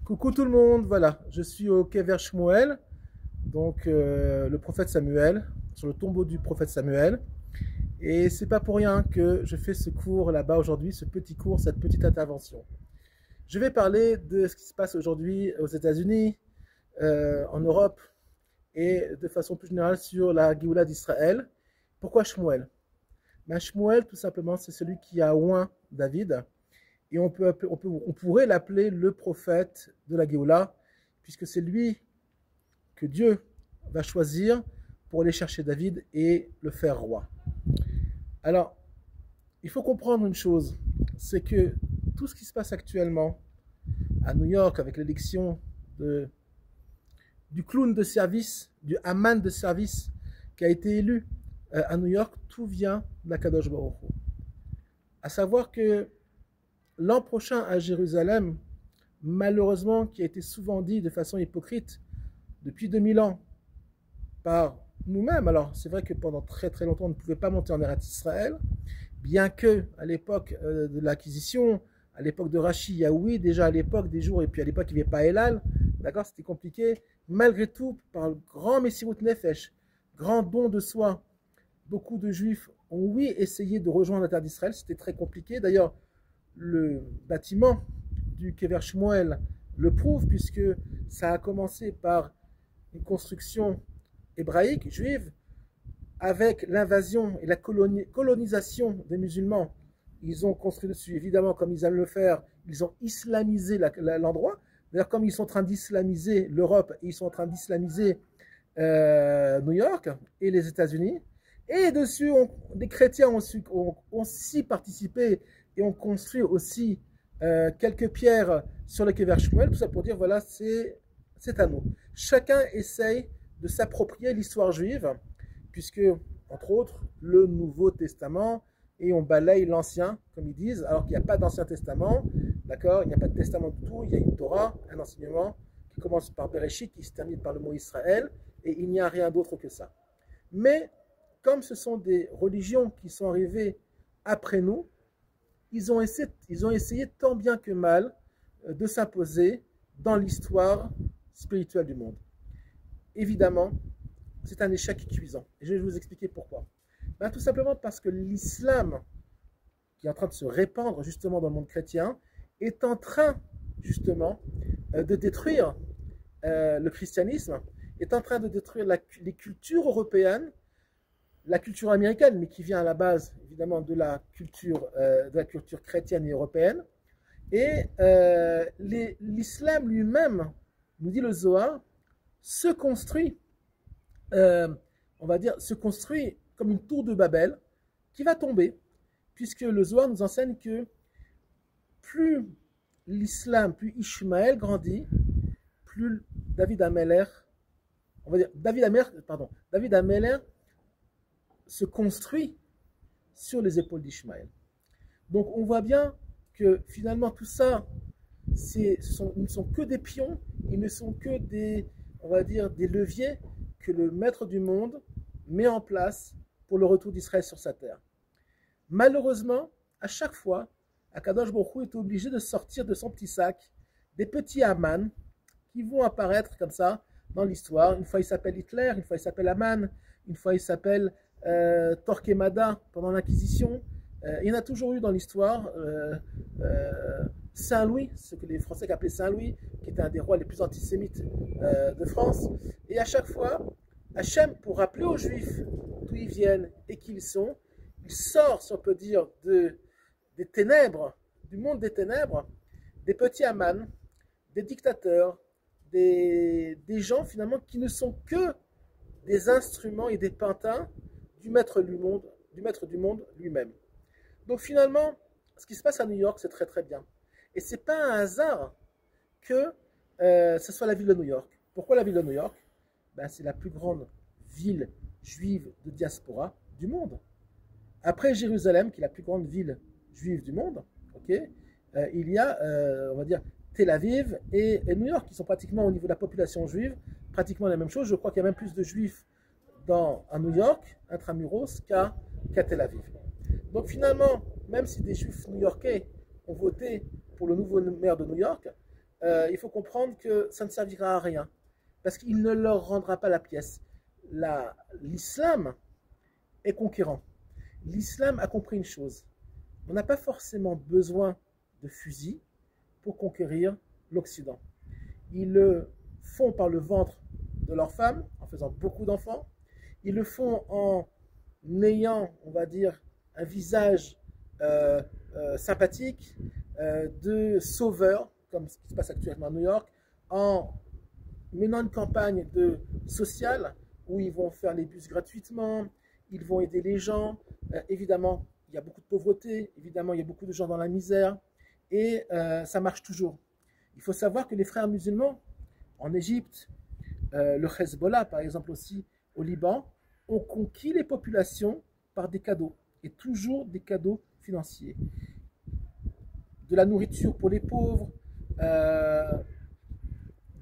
Coucou tout le monde, voilà, je suis au Kever Shmuel, donc le prophète Samuel, sur le tombeau du prophète Samuel. Et c'est pas pour rien que je fais ce cours là-bas aujourd'hui, ce petit cours, cette petite intervention. Je vais parler de ce qui se passe aujourd'hui aux États-Unis, en Europe et de façon plus générale sur la Géoula d'Israël. Pourquoi Shmuel? Ben, Shmuel, tout simplement, c'est celui qui a oint David. Et on pourrait l'appeler le prophète de la Géoula, puisque c'est lui que Dieu va choisir pour aller chercher David et le faire roi. Alors, il faut comprendre une chose, c'est que tout ce qui se passe actuellement à New York avec l'élection du clown de service, du Haman de service qui a été élu à New York, tout vient d'Akadosh Baruch Hu. À savoir que l'an prochain à Jérusalem, malheureusement, qui a été souvent dit de façon hypocrite depuis 2000 ans par nous-mêmes. Alors, c'est vrai que pendant très très longtemps, on ne pouvait pas monter en Eretz Israël, bien que à l'époque de l'acquisition, à l'époque de Rashi, Yahoui, déjà à l'époque des jours, et puis à l'époque il n'y avait pas Elal, d'accord, c'était compliqué. Malgré tout, par le grand Messirut Nefesh, grand don de soi, beaucoup de Juifs ont, oui, essayé de rejoindre la terre d'Israël. C'était très compliqué. D'ailleurs, le bâtiment du Kever Shmuel le prouve, puisque ça a commencé par une construction hébraïque, juive, avec l'invasion et la colonisation des musulmans. Ils ont construit dessus, évidemment, comme ils aiment le faire, ils ont islamisé l'endroit. D'ailleurs, comme ils sont en train d'islamiser l'Europe, et ils sont en train d'islamiser New York et les États-Unis. Et dessus, des chrétiens ont aussi participé et ont construit aussi quelques pierres sur le Kever Shmuel. Tout ça pour dire, voilà, c'est à nous. Chacun essaye de s'approprier l'histoire juive, puisque, entre autres, le Nouveau Testament, et on balaye l'Ancien, comme ils disent, alors qu'il n'y a pas d'Ancien Testament, d'accord, il n'y a pas de Testament du tout, il y a une Torah, un enseignement qui commence par Bereshit, qui se termine par le mot Israël, et il n'y a rien d'autre que ça. Mais, comme ce sont des religions qui sont arrivées après nous, ils ont essayé tant bien que mal de s'imposer dans l'histoire spirituelle du monde. Évidemment, c'est un échec cuisant. Et je vais vous expliquer pourquoi. Ben, tout simplement parce que l'islam, qui est en train de se répandre justement dans le monde chrétien, est en train justement de détruire le christianisme, est en train de détruire les cultures européennes, la culture américaine, mais qui vient à la base évidemment de la culture chrétienne et européenne. Et l'islam lui-même, nous dit le Zohar, se construit, on va dire, se construit comme une tour de Babel qui va tomber, puisque le Zohar nous enseigne que plus l'islam, plus Ishmaël grandit, plus David Ameller, on va dire David Ameller se construit sur les épaules d'Ishmaël. Donc on voit bien que finalement tout ça, ils ne sont que des pions, ils ne sont que des, on va dire, des leviers que le maître du monde met en place pour le retour d'Israël sur sa terre. Malheureusement, à chaque fois, Akadosh Baruch Hu est obligé de sortir de son petit sac des petits Haman qui vont apparaître comme ça dans l'histoire. Une fois il s'appelle Hitler, une fois il s'appelle Haman, une fois il s'appelle Torquemada pendant l'Inquisition. Il y en a toujours eu dans l'histoire. Saint-Louis, ce que les Français appelaient Saint-Louis, qui était un des rois les plus antisémites de France. Et à chaque fois, Hachem, pour rappeler aux Juifs d'où ils viennent et qui ils sont, il sort, si on peut dire, des ténèbres, du monde des ténèbres, des petits Haman, des dictateurs, des gens finalement qui ne sont que des instruments et des pantins du maître du monde lui-même. Donc finalement, ce qui se passe à New York, c'est très très bien. Et ce n'est pas un hasard que ce soit la ville de New York. Pourquoi la ville de New York? Ben, c'est la plus grande ville juive de diaspora du monde. Après Jérusalem, qui est la plus grande ville juive du monde, okay, il y a, on va dire, Tel Aviv et New York, qui sont pratiquement au niveau de la population juive, pratiquement la même chose. Je crois qu'il y a même plus de juifs à New York, intramuros, qu'à Tel Aviv. Donc finalement, même si des juifs new-yorkais ont voté pour le nouveau maire de New York, il faut comprendre que ça ne servira à rien, parce qu'il ne leur rendra pas la pièce. L'islam est conquérant. L'islam a compris une chose. On n'a pas forcément besoin de fusils pour conquérir l'Occident. Ils le font par le ventre de leurs femmes, en faisant beaucoup d'enfants. Ils le font en ayant, on va dire, un visage sympathique, de sauveur, comme ce qui se passe actuellement à New York, en menant une campagne sociale où ils vont faire les bus gratuitement, ils vont aider les gens. Évidemment, il y a beaucoup de pauvreté, évidemment, il y a beaucoup de gens dans la misère, et ça marche toujours. Il faut savoir que les frères musulmans, en Égypte, le Hezbollah, par exemple aussi, au Liban, ont conquis les populations par des cadeaux, et toujours des cadeaux financiers. De la nourriture pour les pauvres, de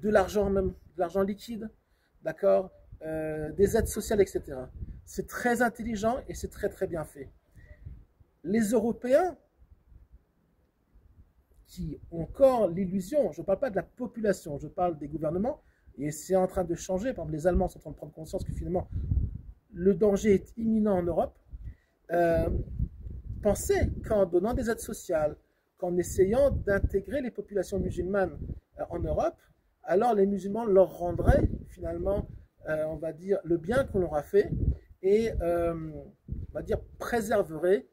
l'argent même, de l'argent liquide, d'accord, des aides sociales, etc. C'est très intelligent et c'est très très bien fait. Les Européens, qui ont encore l'illusion, je ne parle pas de la population, je parle des gouvernements, et c'est en train de changer. Par exemple, les Allemands sont en train de prendre conscience que finalement le danger est imminent en Europe. Pensaient qu'en donnant des aides sociales, qu'en essayant d'intégrer les populations musulmanes en Europe, alors les musulmans leur rendraient finalement, on va dire, le bien qu'on leur a fait, et on va dire préserveraient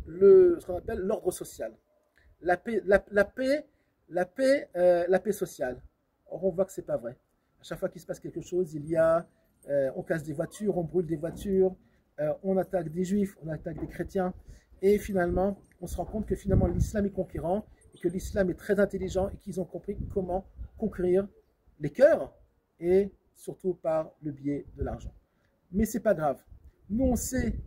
ce qu'on appelle l'ordre social, la paix sociale. Or, on voit que c'est pas vrai. À chaque fois qu'il se passe quelque chose, on casse des voitures, on brûle des voitures, on attaque des juifs, on attaque des chrétiens, et finalement, on se rend compte que finalement l'islam est conquérant, et que l'islam est très intelligent, et qu'ils ont compris comment conquérir les cœurs, et surtout par le biais de l'argent. Mais c'est pas grave. Nous, on sait,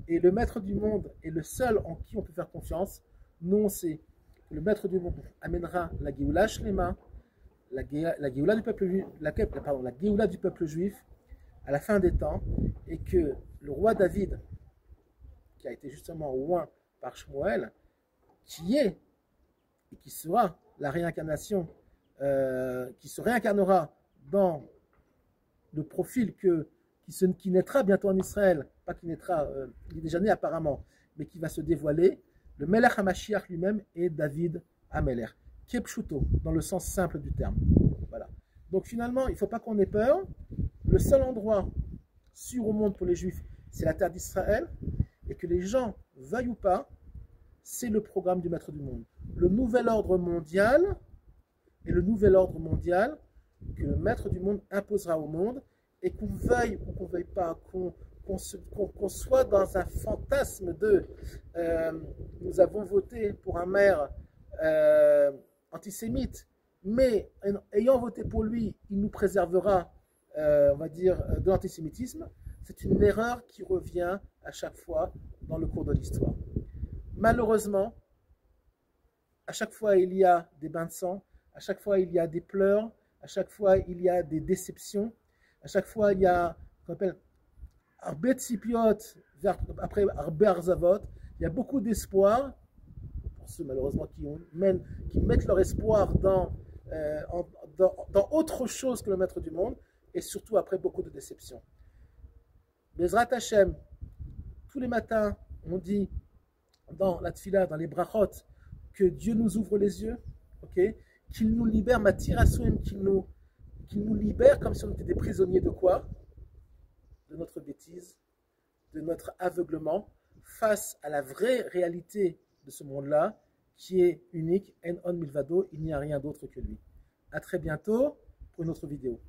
et le maître du monde est le seul en qui on peut faire confiance. Nous, on sait que le maître du monde amènera la Géoula Shlema, la Géoula du peuple juif à la fin des temps, et que le roi David, qui a été justement oint par Shmuel, qui est et qui sera la réincarnation, qui se réincarnera dans le profil qui naîtra bientôt en Israël, pas qui naîtra, il est déjà né apparemment, mais qui va se dévoiler. Le Melech HaMashiach lui-même est David HaMelech, Kepshuto, dans le sens simple du terme. Voilà. Donc finalement, il ne faut pas qu'on ait peur. Le seul endroit sûr au monde pour les Juifs, c'est la terre d'Israël, et que les gens veuillent ou pas, c'est le programme du Maître du Monde. Le nouvel ordre mondial, et le nouvel ordre mondial que le Maître du Monde imposera au monde, et qu'on veuille ou qu'on ne veuille pas, qu'on soit dans un fantasme nous avons voté pour un maire antisémite, mais ayant voté pour lui, il nous préservera, on va dire, de l'antisémitisme. C'est une erreur qui revient à chaque fois dans le cours de l'histoire. Malheureusement, à chaque fois il y a des bains de sang, à chaque fois il y a des pleurs, à chaque fois il y a des déceptions, à chaque fois il y a ce qu'on appelle Arbe Tzipiot, après Arbe Arzavot. Il y a beaucoup d'espoir pour ceux malheureusement qui mettent leur espoir dans autre chose que le Maître du Monde, et surtout après beaucoup de déceptions. Bezrat Hashem, tous les matins, on dit dans la tfila, dans les brachot, que Dieu nous ouvre les yeux, okay? Qu'il nous libère, Matir Asuim, qu'il nous libère comme si on était des prisonniers de quoi? De notre bêtise, de notre aveuglement, face à la vraie réalité de ce monde-là, qui est unique, En On Milvado, il n'y a rien d'autre que lui. À très bientôt pour une autre vidéo.